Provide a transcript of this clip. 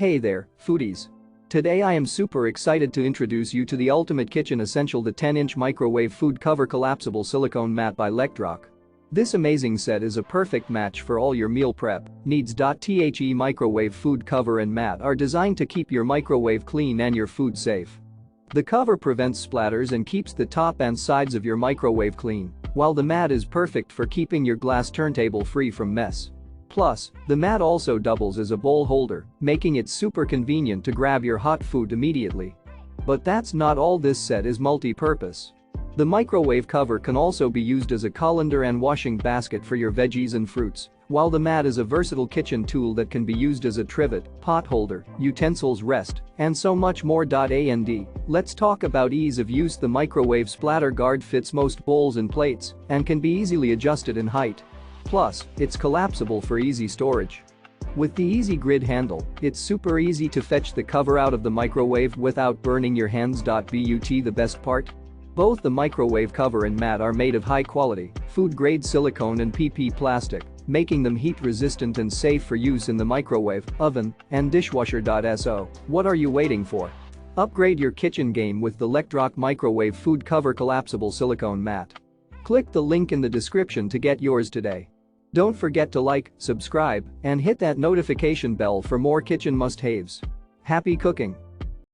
Hey there, foodies. Today I am super excited to introduce you to the ultimate kitchen essential, the 10-inch microwave food cover collapsible silicone mat by Lectroc. This amazing set is a perfect match for all your meal prep needs. The microwave food cover and mat are designed to keep your microwave clean and your food safe. The cover prevents splatters and keeps the top and sides of your microwave clean, while the mat is perfect for keeping your glass turntable free from mess. Plus, the mat also doubles as a bowl holder, making it super convenient to grab your hot food immediately. But that's not all, this set is multi-purpose. The microwave cover can also be used as a colander and washing basket for your veggies and fruits, while the mat is a versatile kitchen tool that can be used as a trivet, pot holder, utensils rest, and so much more. Let's talk about ease of use. The microwave splatter guard fits most bowls and plates and can be easily adjusted in height. Plus, it's collapsible for easy storage. With the easy grid handle, it's super easy to fetch the cover out of the microwave without burning your hands. But the best part? Both the microwave cover and mat are made of high-quality, food-grade silicone and PP plastic, making them heat-resistant and safe for use in the microwave, oven, and dishwasher. So, what are you waiting for? Upgrade your kitchen game with the Lectroc microwave food cover collapsible silicone mat. Click the link in the description to get yours today. Don't forget to like, subscribe, and hit that notification bell for more kitchen must-haves. Happy cooking!